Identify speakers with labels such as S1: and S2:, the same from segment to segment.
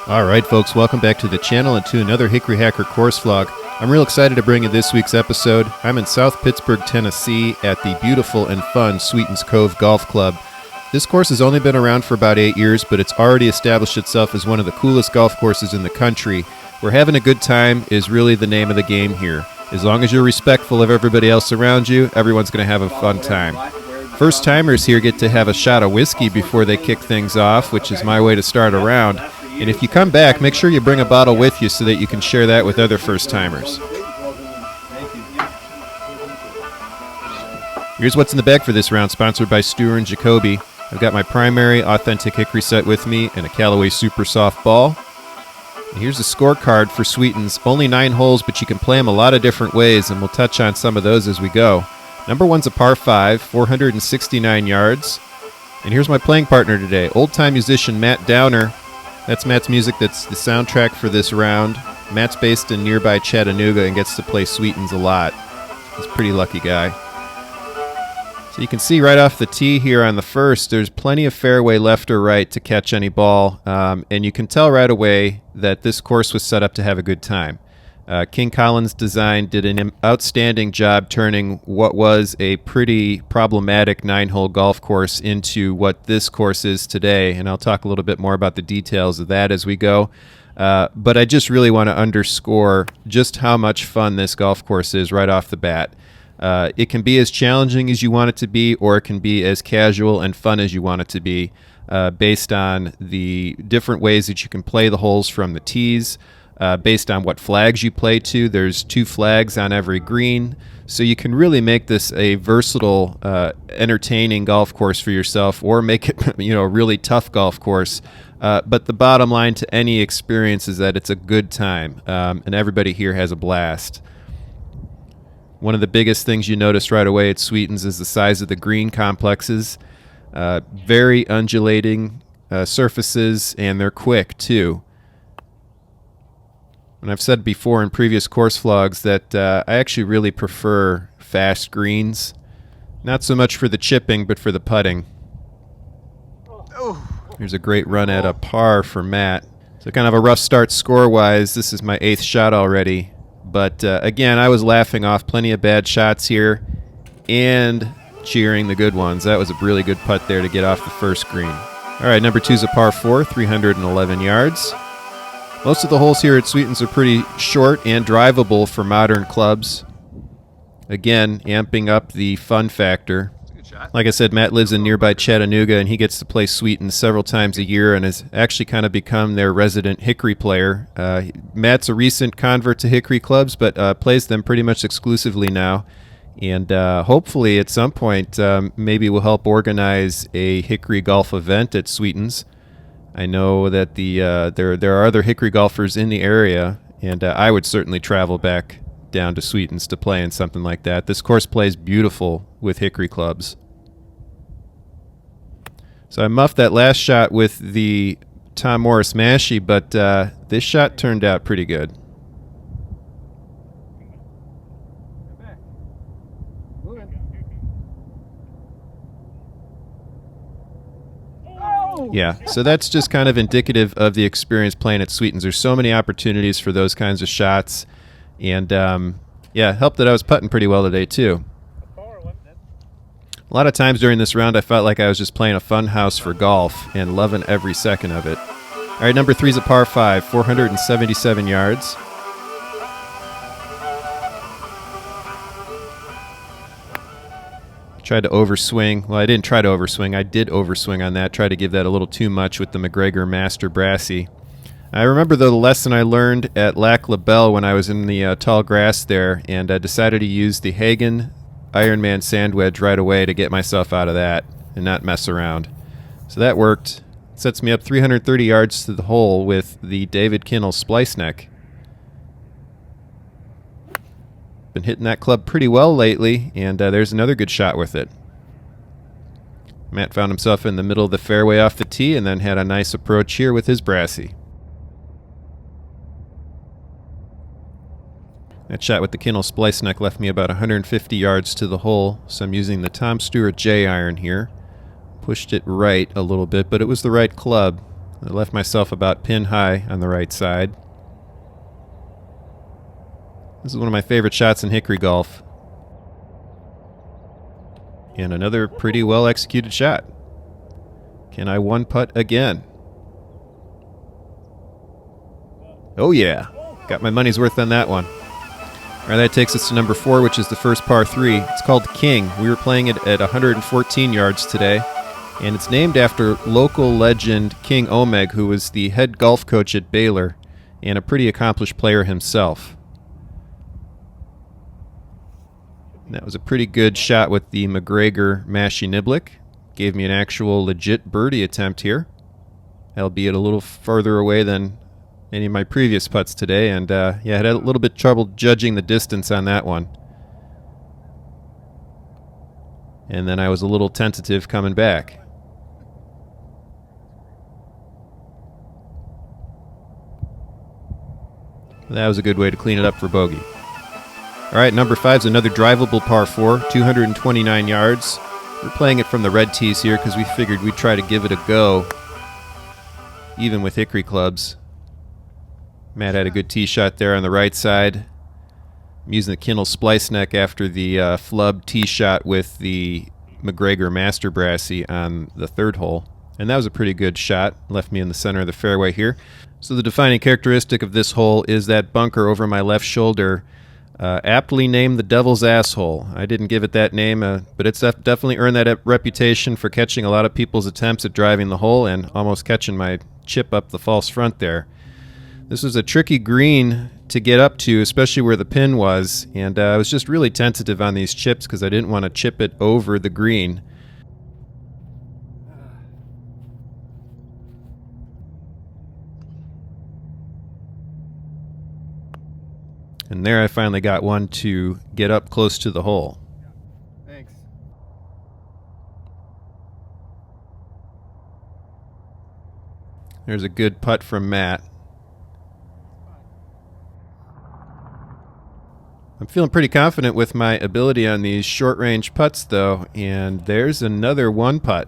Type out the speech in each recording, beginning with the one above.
S1: Alright folks, welcome back to the channel and to another Hickory Hacker course vlog. I'm real excited to bring you this week's episode. I'm in South Pittsburg, Tennessee at the beautiful and fun Sweetens Cove Golf Club. This course has only been around for about 8 years, but it's already established itself as one of the coolest golf courses in the country. Where having a good time is really the name of the game here. As long as you're respectful of everybody else around you, everyone's going to have a fun time. First timers here get to have a shot of whiskey before they kick things off, which is my way to start a round. And if you come back, make sure you bring a bottle with you so that you can share that with other first timers. Here's what's in the bag for this round, sponsored by Stewart RTJ. I've got my primary authentic hickory set with me and a Callaway Super Soft ball. And here's a scorecard for Sweetens. Only 9 holes, but you can play them a lot of different ways, and we'll touch on some of those as we go. Number 1's a par 5, 469 yards. And here's my playing partner today, old-time musician Matt Downer. That's Matt's music that's the soundtrack for this round. Matt's based in nearby Chattanooga and gets to play Sweetens a lot. He's a pretty lucky guy. So you can see right off the tee here on the first, there's plenty of fairway left or right to catch any ball. And you can tell right away that this course was set up to have a good time. King Collins Design did an outstanding job turning what was a pretty problematic 9-hole golf course into what this course is today, and I'll talk a little bit more about the details of that as we go. But I just really want to underscore just how much fun this golf course is right off the bat. It can be as challenging as you want it to be, or it can be as casual and fun as you want it to be, based on the different ways that you can play the holes from the tees. Based on what flags you play to. There's 2 flags on every green, so you can really make this a versatile, entertaining golf course for yourself, or make it, a really tough golf course. But the bottom line to any experience is that it's a good time, and everybody here has a blast. One of the biggest things you notice right away at Sweetens is the size of the green complexes. Very undulating surfaces, and they're quick too. And I've said before in previous course vlogs that I actually really prefer fast greens. Not so much for the chipping, but for the putting. Here's a great run at a par for Matt. So kind of a rough start score-wise. This is my 8th shot already. But again, I was laughing off plenty of bad shots here and cheering the good ones. That was a really good putt there to get off the first green. All right, number 2's a par 4, 311 yards. Most of the holes here at Sweetens are pretty short and drivable for modern clubs. Again, amping up the fun factor. Like I said, Matt lives in nearby Chattanooga, and he gets to play Sweetens several times a year and has actually kind of become their resident Hickory player. Matt's a recent convert to Hickory clubs, but plays them pretty much exclusively now. And hopefully at some point, maybe we'll help organize a Hickory golf event at Sweetens. I know that there are other Hickory golfers in the area, and I would certainly travel back down to Sweetens to play in something like that. This course plays beautiful with Hickory clubs. So I muffed that last shot with the Tom Morris mashie, but this shot turned out pretty good. Yeah, so that's just kind of indicative of the experience playing at Sweetens. There's so many opportunities for those kinds of shots. And, yeah, helped that I was putting pretty well today, too. A lot of times during this round, I felt like I was just playing a fun house for golf and loving every second of it. All right, number 3's a par 5, 477 yards. Tried to overswing. Well, I didn't try to overswing. I did overswing on that. Tried to give that a little too much with the MacGregor Master Brassie. I remember, though, the lesson I learned at Lac La Belle when I was in the tall grass there, and I decided to use the Hagen Iron Man sand wedge right away to get myself out of that and not mess around. So that worked. Sets me up 330 yards to the hole with the David Kinnell splice-neck. Been hitting that club pretty well lately, and there's another good shot with it. Matt found himself in the middle of the fairway off the tee and then had a nice approach here with his Brassie. That shot with the Kinnell splice-neck left me about 150 yards to the hole, so I'm using the Tom Stewart J iron here. Pushed it right a little bit, but it was the right club. I left myself about pin high on the right side. This is one of my favorite shots in Hickory golf. And another pretty well executed shot. Can I one putt again? Oh yeah, got my money's worth on that one. All right, that takes us to number 4, which is the first par 3. It's called King. We were playing it at 114 yards today, and it's named after local legend King Omeg, who was the head golf coach at Baylor and a pretty accomplished player himself. And that was a pretty good shot with the MacGregor Mashie niblick. Gave me an actual legit birdie attempt here, albeit a little further away than any of my previous putts today, and yeah, I had a little bit of trouble judging the distance on that one. And then I was a little tentative coming back. That was a good way to clean it up for bogey. All right, number 5 is another drivable par 4, 229 yards. We're playing it from the red tees here because we figured we'd try to give it a go, even with Hickory clubs. Matt had a good tee shot there on the right side. I'm using the Kinnell splice-neck after the flub tee shot with the MacGregor Master Brassie on the 3rd hole. And that was a pretty good shot. Left me in the center of the fairway here. So the defining characteristic of this hole is that bunker over my left shoulder, aptly named the Devil's Asshole. I didn't give it that name, but it's definitely earned that reputation for catching a lot of people's attempts at driving the hole and almost catching my chip up the false front there. This was a tricky green to get up to, especially where the pin was, and I was just really tentative on these chips because I didn't want to chip it over the green. And there I finally got one to get up close to the hole.
S2: Thanks.
S1: There's a good putt from Matt. I'm feeling pretty confident with my ability on these short-range putts, though, and there's another one putt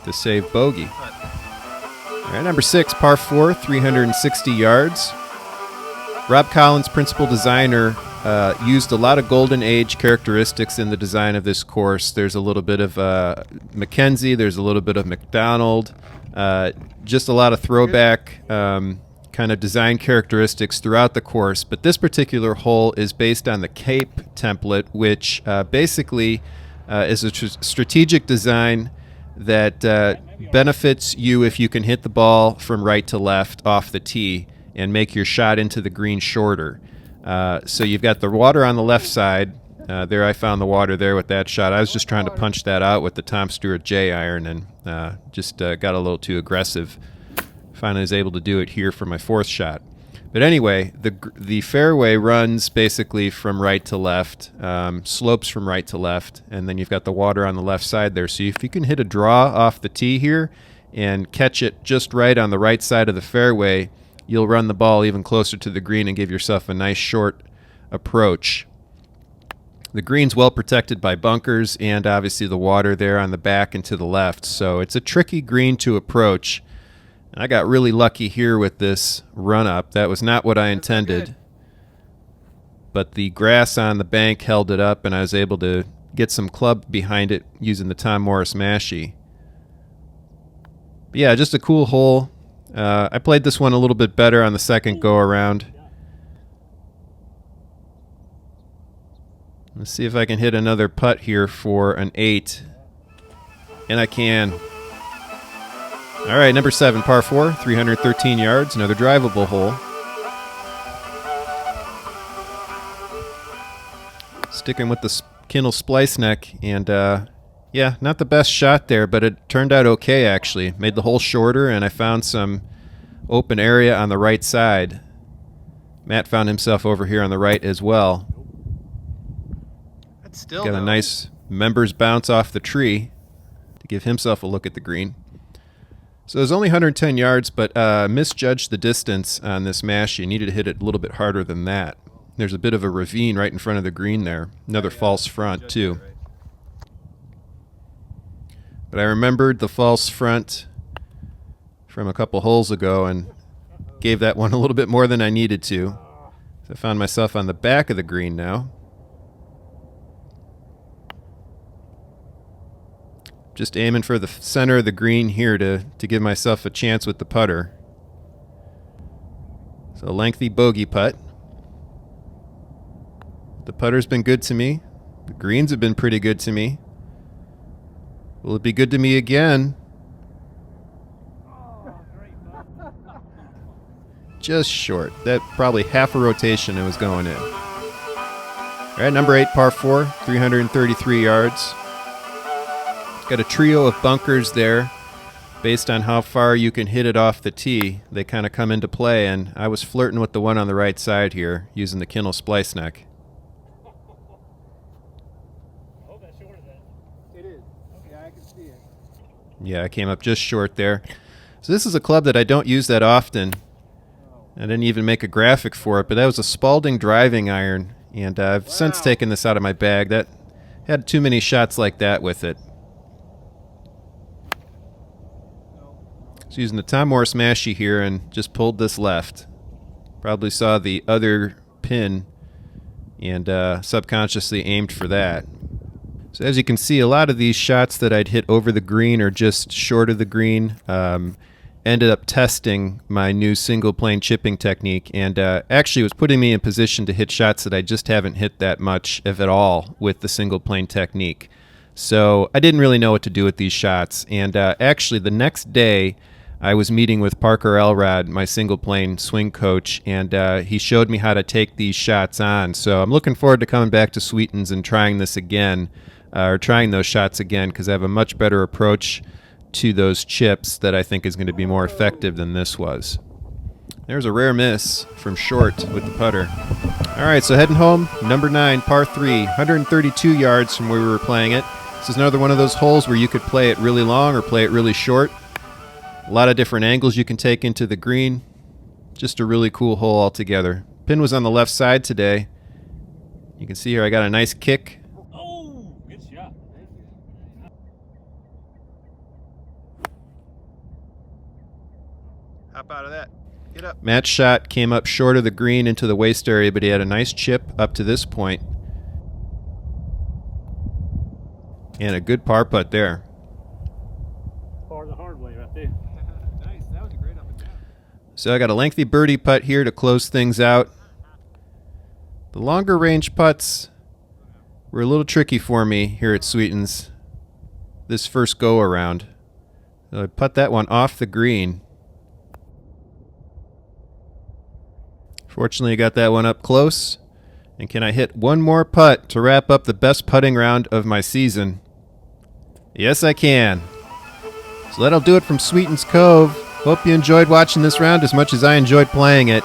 S1: to save bogey. All right, number 6, par 4, 360 yards. Rob Collins, principal designer, used a lot of golden age characteristics in the design of this course. There's a little bit of Mackenzie, there's a little bit of McDonald, just a lot of throwback kind of design characteristics throughout the course. But this particular hole is based on the Cape template, which basically is a strategic design that benefits you if you can hit the ball from right to left off the tee and make your shot into the green shorter. So you've got the water on the left side. There I found the water there with that shot. I was just trying to punch that out with the Tom Stewart J iron and just got a little too aggressive. Finally was able to do it here for my 4th shot. But anyway, the fairway runs basically from right to left, slopes from right to left, and then you've got the water on the left side there. So if you can hit a draw off the tee here and catch it just right on the right side of the fairway, you'll run the ball even closer to the green and give yourself a nice short approach. The green's well protected by bunkers and obviously the water there on the back and to the left. So it's a tricky green to approach. I got really lucky here with this run-up. That was not what I intended. But the grass on the bank held it up, and I was able to get some club behind it using the Tom Morris mashie. But yeah, just a cool hole. I played this one a little bit better on the second go-around. Let's see if I can hit another putt here for an 8. And I can. All right, number 7, par 4, 313 yards, another drivable hole. Sticking with the Kinnell splice-neck, and yeah, not the best shot there, but it turned out okay, actually. Made the hole shorter, and I found some open area on the right side. Matt found himself over here on the right as well.
S2: That's still
S1: got a nice members bounce off the tree to give himself a look at the green. So it was only 110 yards, but misjudged the distance on this mashie. Needed to hit it a little bit harder than that. There's a bit of a ravine right in front of the green there. Another false front, too. But I remembered the false front from a couple holes ago and gave that one a little bit more than I needed to. So I found myself on the back of the green now. Just aiming for the center of the green here to give myself a chance with the putter. So a lengthy bogey putt. The putter's been good to me. The greens have been pretty good to me. Will it be good to me again? Just short. That probably half a rotation it was going in. All right, number 8, par 4, 333 yards. Got a trio of bunkers there. Based on how far you can hit it off the tee, they kind of come into play, and I was flirting with the one on the right side here using the Kinnell splice-neck.
S2: Oh, that's shorter than it is. Yeah, I can see it.
S1: Yeah, I came up just short there. So this is a club that I don't use that often. I didn't even make a graphic for it, but that was a Spalding driving iron, and I've since taken this out of my bag. That had too many shots like that with it. So using the Tom Morris mashie here and just pulled this left. Probably saw the other pin and subconsciously aimed for that. So as you can see, a lot of these shots that I'd hit over the green or just short of the green ended up testing my new single plane chipping technique, and actually was putting me in position to hit shots that I just haven't hit that much, if at all, with the single plane technique. So I didn't really know what to do with these shots, and actually the next day I was meeting with Parker Elrod, my single plane swing coach, and he showed me how to take these shots on. So I'm looking forward to coming back to Sweetens and trying this again, or trying those shots again, because I have a much better approach to those chips that I think is going to be more effective than this was. There's a rare miss from short with the putter. All right, so heading home, number 9, par 3, 132 yards from where we were playing it. This is another one of those holes where you could play it really long or play it really short. A lot of different angles you can take into the green. Just a really cool hole altogether. Pin was on the left side today. You can see here I got a nice kick.
S2: Oh, good shot.
S1: Hop out of that. Get up. Matt's shot came up short of the green into the waist area, but he had a nice chip up to this point. And a good par putt there.
S2: Par the hard way right there. Nice. That was a great up and down.
S1: So I got a lengthy birdie putt here to close things out. The longer range putts were a little tricky for me here at Sweetens this first go around. So I put that one off the green. Fortunately, I got that one up close. And can I hit one more putt to wrap up the best putting round of my season? Yes, I can. So that'll do it from Sweetens Cove. Hope you enjoyed watching this round as much as I enjoyed playing it.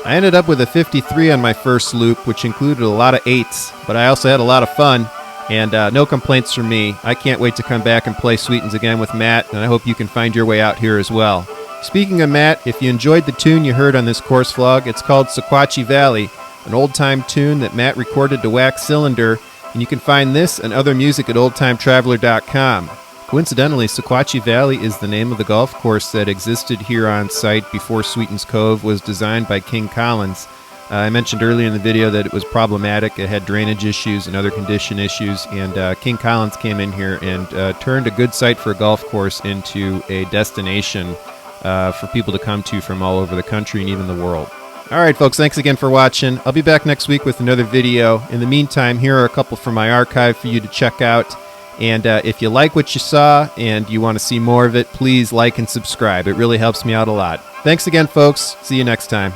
S1: I ended up with a 53 on my first loop, which included a lot of 8s, but I also had a lot of fun, and no complaints from me. I can't wait to come back and play Sweetens again with Matt, and I hope you can find your way out here as well. Speaking of Matt, if you enjoyed the tune you heard on this course vlog, it's called Sequatchie Valley, an old-time tune that Matt recorded to wax cylinder, and you can find this and other music at oldtimetraveler.com. Coincidentally, Sequatchie Valley is the name of the golf course that existed here on site before Sweetens Cove was designed by King Collins. I mentioned earlier in the video that it was problematic. It had drainage issues and other condition issues, and King Collins came in here and turned a good site for a golf course into a destination for people to come to from all over the country and even the world. All right, folks, thanks again for watching. I'll be back next week with another video. In the meantime, here are a couple from my archive for you to check out. And if you like what you saw and you want to see more of it, please like and subscribe. It really helps me out a lot. Thanks again, folks. See you next time.